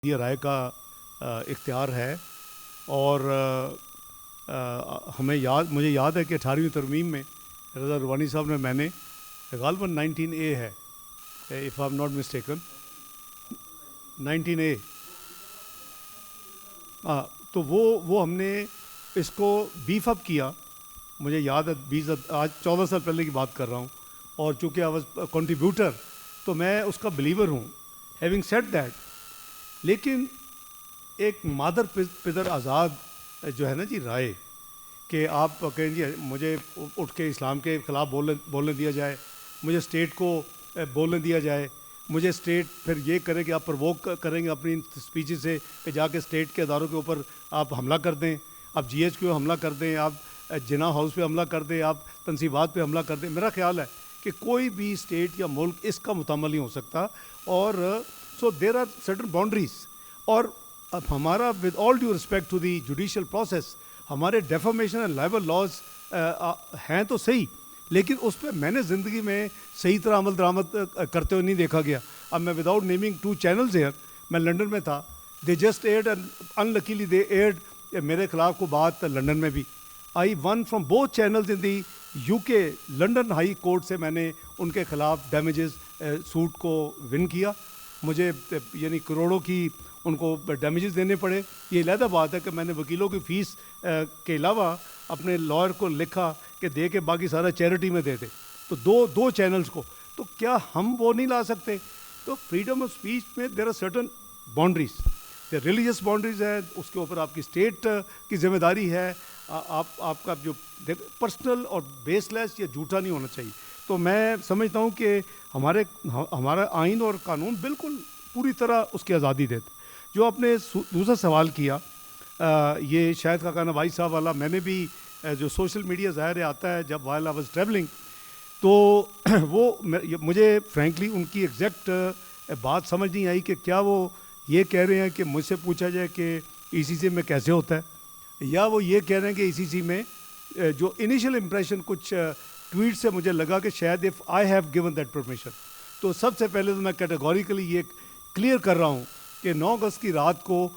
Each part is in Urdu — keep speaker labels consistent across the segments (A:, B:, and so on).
A: یہ رائے کا اختیار ہے اور مجھے یاد ہے کہ 18ویں ترمیم میں رضا روانی صاحب نے میں نے غالباً 19A ہے if I'm not mistaken 19A تو وہ ہم نے اس کو بیف اپ کیا. مجھے یاد ہے آج 14 سال پہلے کی بات کر رہا ہوں اور چونکہ آئی واز کنٹریبیوٹر تو میں اس کا بلیور ہوں. ہیونگ سیڈ دیٹ لیکن ایک مادر پدر آزاد جو ہے نا جی رائے کہ آپ کہیں جی مجھے اٹھ کے اسلام کے خلاف بولنے دیا جائے, مجھے اسٹیٹ کو بولنے دیا جائے, مجھے اسٹیٹ پھر یہ کرے کہ آپ پرووک کریں گے اپنی اسپیچز سے کہ جا کے اسٹیٹ کے اداروں کے اوپر آپ حملہ کر دیں, آپ جی ایچ پہ حملہ کر دیں, آپ جناح ہاؤس پہ حملہ کر دیں, آپ تنصیبات پہ حملہ کر دیں. میرا خیال ہے کہ کوئی بھی اسٹیٹ یا ملک اس کا متحمل نہیں ہو سکتا. اور so there are certain boundaries. اور اب ہمارا with all due respect to the judicial process ہمارے ڈیفامیشن اینڈ لائبل لاز ہیں تو صحیح, لیکن اس پہ میں نے زندگی میں صحیح طرح عمل درآمد کرتے ہوئے نہیں دیکھا گیا. اب میں وداؤٹ نیمنگ 2 چینلز ہیئر, میں لنڈن میں تھا, دے جسٹ ایئرڈ اینڈ انلکیلی دے ایئرڈ میرے خلاف کو بات لنڈن میں بھی. I won from both channels in the UK. London High Court سے میں نے ان کے خلاف ڈیمیجز سوٹ کو ون کیا. مجھے یعنی کروڑوں کی ان کو ڈیمیجز دینے پڑے. یہ علیحدہ بات ہے کہ میں نے وکیلوں کی فیس کے علاوہ اپنے لائر کو لکھا کہ دے کے باقی سارا چیریٹی میں دے دے. تو دو چینلز کو تو کیا ہم وہ نہیں لا سکتے؟ تو فریڈم آف اسپیچ میں there are certain boundaries. Religious boundaries ہے, اس کے اوپر آپ کی اسٹیٹ کی ذمہ داری ہے. آپ کا جو پرسنل اور بیس لیس یا جھوٹا نہیں ہونا چاہیے. تو میں سمجھتا ہوں کہ ہمارا آئین اور قانون بالکل پوری طرح اس کی آزادی دیتے. جو آپ نے دوسرا سوال کیا یہ شاہد خاقان بھائی صاحب والا, میں نے بھی جو سوشل میڈیا ظاہر ہے آتا ہے جب وائل آئی واز ٹریولنگ, تو وہ مجھے فرینکلی ان کی ایگزیکٹ بات سمجھ نہیں آئی کہ کیا وہ یہ کہہ رہے ہیں کہ مجھ سے پوچھا جائے کہ ECC میں کیسے ہوتا ہے, یا وہ یہ کہہ رہے ہیں کہ ECC میں جو انیشل امپریشن کچھ ٹویٹ سے مجھے لگا کہ شاید if I have given that permission. تو سب سے پہلے تو میں کیٹیگوریکلی یہ کلیئر کر رہا ہوں کہ 9 اگست کی رات کو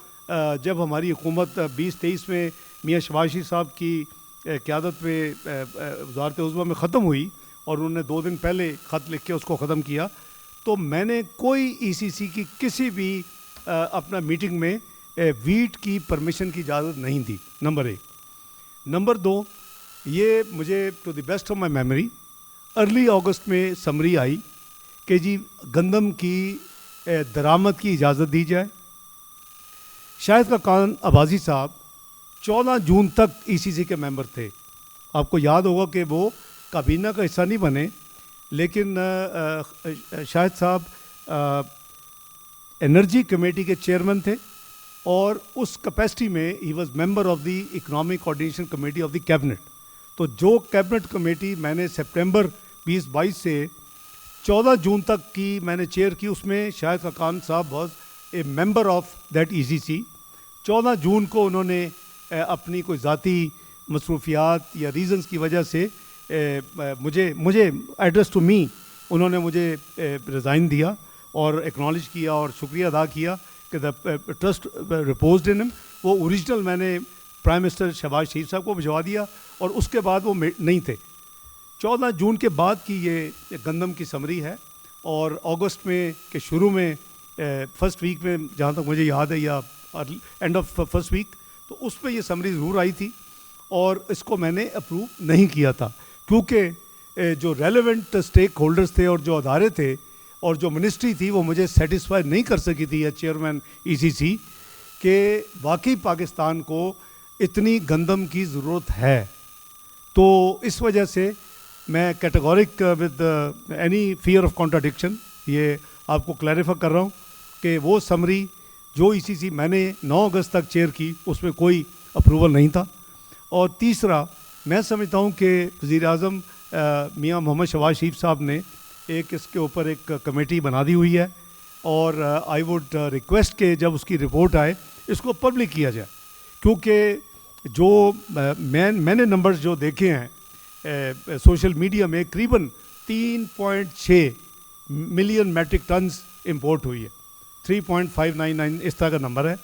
A: جب ہماری حکومت 2023 میں میاں شہباز شریف صاحب کی قیادت پہ وزارت عظمیٰ میں ختم ہوئی اور انہوں نے 2 دن پہلے خط لکھ کے اس کو ختم کیا, تو میں نے کوئی ECC کی کسی بھی اپنا میٹنگ میں ویٹ کی پرمیشن کی اجازت نہیں دی. نمبر 1. نمبر 2, یہ مجھے to the best of my memory early August میں سمری آئی کہ جی گندم کی درآمد کی اجازت دی جائے. شاہد خاقان عباسی صاحب 14 جون تک ECC کے ممبر تھے. آپ کو یاد ہوگا کہ وہ کابینہ کا حصہ نہیں بنے, لیکن شاہد صاحب انرجی کمیٹی کے چیئرمین تھے اور اس کیپیسٹی میں he was member of the economic coordination committee of the cabinet. تو جو کیبنٹ کمیٹی میں نے سپٹمبر 2022 سے 14 جون تک کی میں نے چیئر کی, اس میں شاہد خاقان صاحب was a member of that ECC. 14 جون کو انہوں نے اپنی کوئی ذاتی مصروفیات یا ریزنز کی وجہ سے مجھے ایڈریس ٹو می انہوں نے مجھے ریزائن دیا اور ایکنالج کیا اور شکریہ ادا کیا کہ دا ٹرسٹ ریپوزڈ ان ہم. وہ اوریجنل میں نے پرائم منسٹر شہباز شریف صاحب کو بھجوا دیا اور اس کے بعد وہ نہیں تھے. 14 جون کے بعد کی یہ گندم کی سمری ہے, اور اگست میں کے شروع میں فرسٹ ویک میں جہاں تک مجھے یاد ہے یا اینڈ آف فرسٹ ویک, تو اس پہ یہ سمری ضرور آئی تھی اور اس کو میں نے اپروو نہیں کیا تھا کیونکہ جو ریلیونٹ اسٹیک ہولڈرز تھے اور جو ادارے تھے اور جو منسٹری تھی وہ مجھے سیٹسفائی نہیں کر سکی تھی یا چیئرمین ECC کہ واقعی پاکستان کو اتنی گندم کی ضرورت ہے. تو اس وجہ سے میں categoric with any fear of contradiction یہ آپ کو کلیریفائی کر رہا ہوں کہ وہ سمری جو ECC میں نے 9 اگست تک چیئر کی اس میں کوئی اپروول نہیں تھا. اور تیسرا, میں سمجھتا ہوں کہ وزیر اعظم میاں محمد شہباز شریف صاحب نے ایک اس کے اوپر ایک کمیٹی بنا دی ہوئی ہے, اور آئی ووڈ ریکویسٹ کہ جب اس کی رپورٹ آئے اس کو پبلک کیا جائے, کیونکہ جو میں نے نمبرز جو دیکھے ہیں سوشل میڈیا میں قریباً 3.6 ملین میٹرک ٹنز امپورٹ ہوئی ہے. 3.599 اس طرح کا نمبر ہے.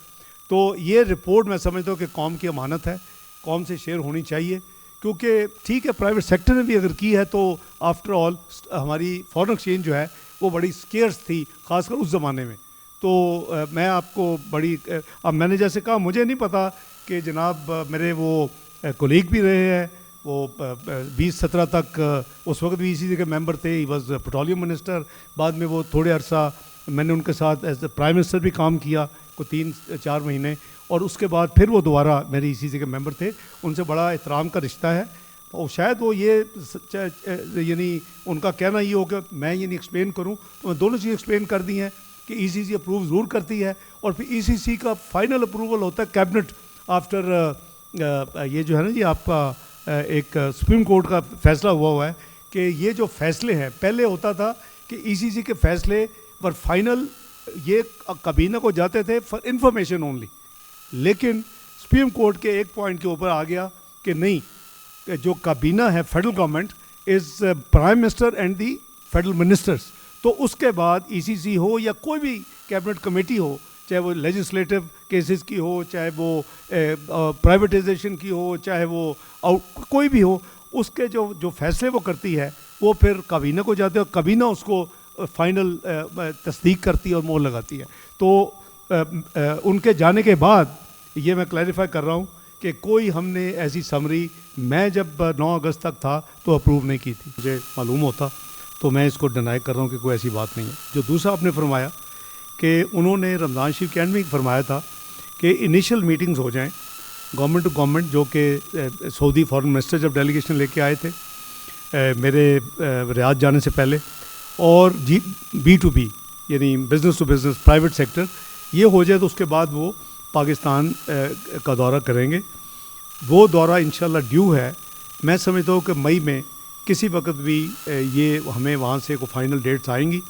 A: تو یہ رپورٹ میں سمجھتا ہوں کہ قوم کی امانت ہے, قوم سے شیئر ہونی چاہیے, کیونکہ ٹھیک ہے پرائیویٹ سیکٹر نے بھی اگر کی ہے تو آفٹر آل ہماری فارن ایکسچینج جو ہے وہ بڑی اسکیئرس تھی, خاص کر اس زمانے میں. تو میں آپ کو بڑی, اب میں نے جیسے کہا مجھے نہیں پتا کہ جناب میرے وہ کولیگ بھی رہے ہیں, وہ 2017 تک اس وقت بھی ای سی سی کے ممبر تھے, ہی واز پیٹرولیم منسٹر. بعد میں وہ تھوڑے عرصہ میں نے ان کے ساتھ ایز اے پرائم منسٹر بھی کام کیا, کوئی 3-4 مہینے, اور اس کے بعد پھر وہ دوبارہ میرے ای سی سی کے ممبر تھے. ان سے بڑا احترام کا رشتہ ہے, اور شاید وہ یہ یعنی ان کا کہنا یہ ہو کہ میں یہ نہیں ایکسپلین کروں, تو میں دونوں چیزیں ایکسپلین کر دی ہیں کہ ای سی سی اپروو ضرور کرتی ہے, اور پھر ای سی سی کا فائنل اپروول ہوتا ہے کیبنٹ آفٹر یہ جو ہے نا جی آپ کا ایک سپریم کورٹ کا فیصلہ ہوا ہے کہ یہ جو فیصلے ہیں, پہلے ہوتا تھا کہ ای سی سی کے فیصلے پر فائنل یہ کابینہ کو جاتے تھے فار انفارمیشن اونلی, لیکن سپریم کورٹ کے ایک پوائنٹ کے اوپر آ گیا کہ نہیں, کہ جو کابینہ ہے federal government is prime minister and the federal ministers. تو اس کے بعد ای سی سی ہو یا کوئی بھی کیبنٹ کمیٹی ہو, چاہے وہ لیجسلیٹو کیسز کی ہو, چاہے وہ پرائیویٹائزیشن کی ہو, چاہے وہ کوئی بھی ہو, اس کے جو فیصلے وہ کرتی ہے وہ پھر کابینہ کو جاتے ہیں, اور کابینہ اس کو فائنل تصدیق کرتی ہے اور مہر لگاتی ہے. تو ان کے جانے کے بعد یہ میں کلیریفائی کر رہا ہوں کہ کوئی ہم نے ایسی سمری, میں جب 9 اگست تک تھا تو اپروو نہیں کی تھی, مجھے معلوم ہوتا, تو میں اس کو ڈینائی کر رہا ہوں کہ کوئی ایسی بات نہیں ہے. جو دوسرا آپ نے فرمایا کہ انہوں نے رمضان شریف کے اینڈ میں فرمایا تھا کہ انیشیل میٹنگز ہو جائیں گورنمنٹ ٹو گورنمنٹ, جو کہ سعودی فارن منسٹر جب ڈیلیگیشن لے کے آئے تھے میرے ریاض جانے سے پہلے, اور بی ٹو بی یعنی business to business private sector, یہ ہو جائے تو اس کے بعد وہ پاکستان کا دورہ کریں گے. وہ دورہ انشاءاللہ ڈیو ہے, میں سمجھتا ہوں کہ مئی میں کسی وقت بھی یہ ہمیں وہاں سے کوئی فائنل ڈیٹس آئیں گی,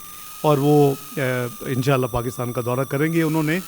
A: اور وہ انشاءاللہ پاکستان کا دورہ کریں گے. انہوں نے